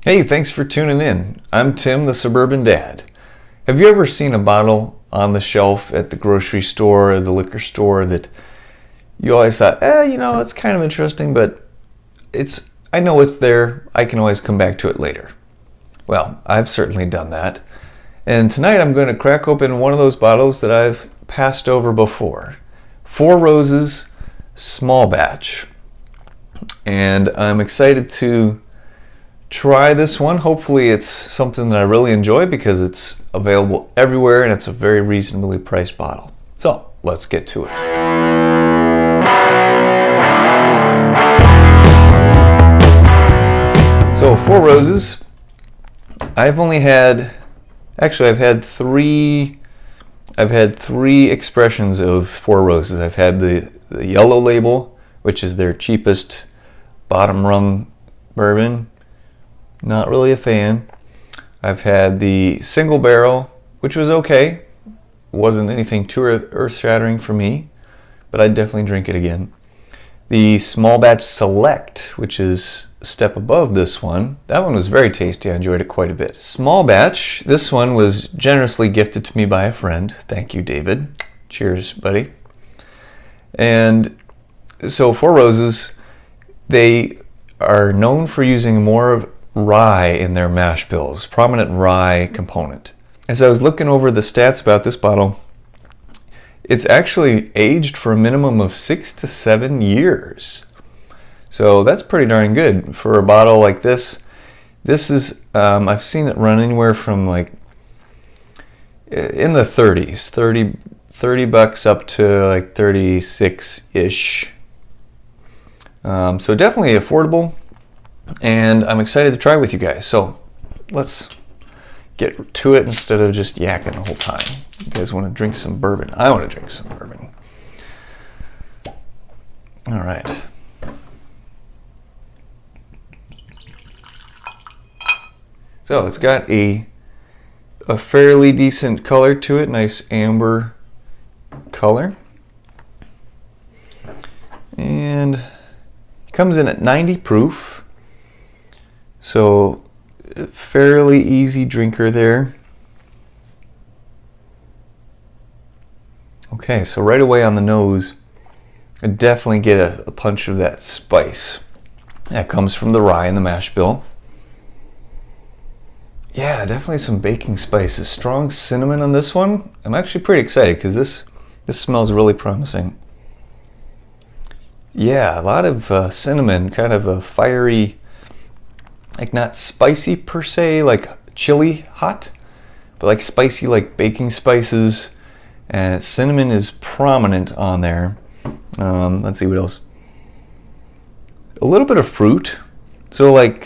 Hey, thanks for tuning in. I'm Tim, the Suburban Dad. Have you ever seen a bottle on the shelf at the grocery store or the liquor store that you always thought, that's kind of interesting, but I know it's there. I can always come back to it later. Well, I've certainly done that. And tonight I'm going to crack open one of those bottles that I've passed over before. Four Roses Small Batch. And I'm excited to try this one. Hopefully it's something that I really enjoy because it's available everywhere and it's a very reasonably priced bottle. So let's get to it. So Four Roses, I've had three expressions of Four Roses. I've had the yellow label, which is their cheapest bottom rung bourbon. Not really a fan. I've had the single barrel, which was okay. Wasn't anything too earth-shattering for me, but I'd definitely drink it again. The small batch select, which is a step above this one. That one was very tasty. I enjoyed it quite a bit. Small batch, this one was generously gifted to me by a friend. Thank you, David. Cheers, buddy. And so Four Roses, they are known for using more of rye in their mash bills, prominent rye component. As I was looking over the stats about this bottle, it's actually aged for a minimum of 6 to 7 years. So that's pretty darn good for a bottle like this. This is, I've seen it run anywhere from like in the 30s, 30 bucks up to like 36-ish. So definitely affordable. And I'm excited to try with you guys. So let's get to it instead of just yakking the whole time. You guys want to drink some bourbon? I want to drink some bourbon. All right. So it's got a fairly decent color to it, nice amber color. And comes in at 90 proof. So, fairly easy drinker there. Okay, so right away on the nose, I definitely get a punch of that spice. That comes from the rye in the mash bill. Yeah, definitely some baking spices. Strong cinnamon on this one. I'm actually pretty excited because this smells really promising. Yeah, a lot of cinnamon, kind of a fiery, like not spicy per se, like chili hot, but like spicy, like baking spices, and cinnamon is prominent on there. Let's see what else. A little bit of fruit, so like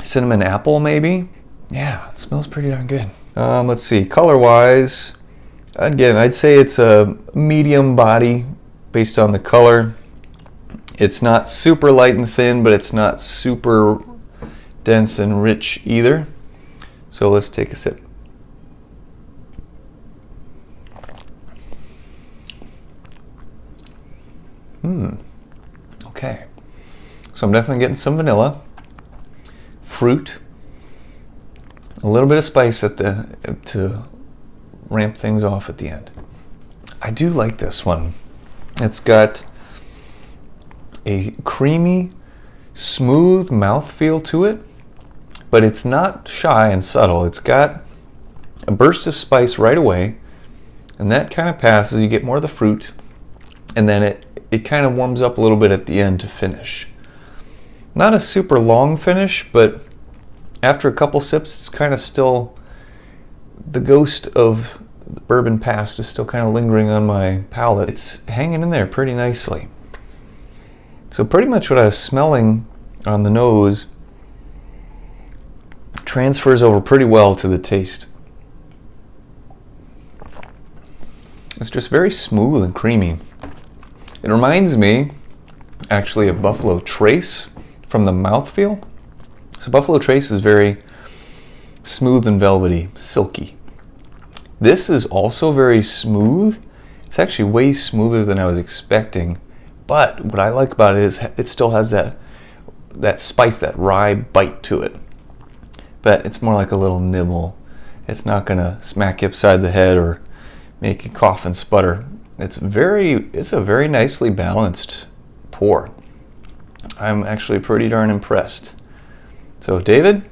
cinnamon apple maybe. Yeah, it smells pretty darn good. Let's see, color wise, again, I'd say it's a medium body based on the color. It's not super light and thin, but it's not super dense and rich either. So let's take a sip. Okay. So I'm definitely getting some vanilla, fruit, a little bit of spice to ramp things off at the end. I do like this one. It's got a creamy, smooth mouthfeel to it, but it's not shy and subtle. It's got a burst of spice right away, and that kind of passes. You get more of the fruit, and then it kind of warms up a little bit at the end to finish. Not a super long finish, but after a couple sips, it's kind of still, the ghost of the bourbon past is still kind of lingering on my palate. It's hanging in there pretty nicely. So pretty much what I was smelling on the nose transfers over pretty well to the taste. It's just very smooth and creamy. It reminds me actually of Buffalo Trace from the mouthfeel. So Buffalo Trace is very smooth and velvety, silky. This is also very smooth. It's actually way smoother than I was expecting. But what I like about it is it still has that spice, that rye bite to it. but it's more like a little nibble. It's not gonna smack you upside the head or make you cough and sputter. It's a very nicely balanced pour. I'm actually pretty darn impressed. So David,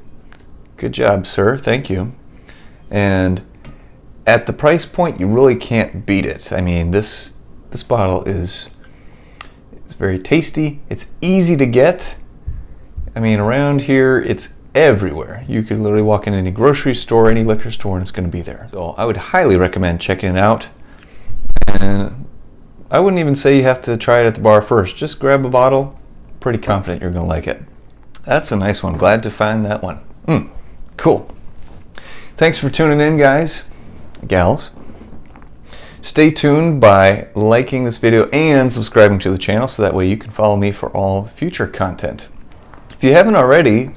good job, sir. Thank you. And at the price point, you really can't beat it. I mean, this bottle is very tasty. It's easy to get. I mean, around here, it's everywhere. You could literally walk in any grocery store, any liquor store, and it's going to be there. So I would highly recommend checking it out. And I wouldn't even say you have to try it at the bar first. Just grab a bottle. Pretty confident you're going to like it. That's a nice one. Glad to find that one. Cool. Thanks for tuning in, guys, gals. Stay tuned by liking this video and subscribing to the channel so that way you can follow me for all future content. If you haven't already,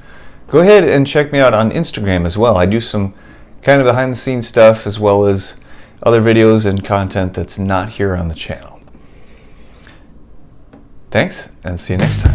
go ahead and check me out on Instagram as well. I do some kind of behind the scenes stuff as well as other videos and content that's not here on the channel. Thanks, and see you next time.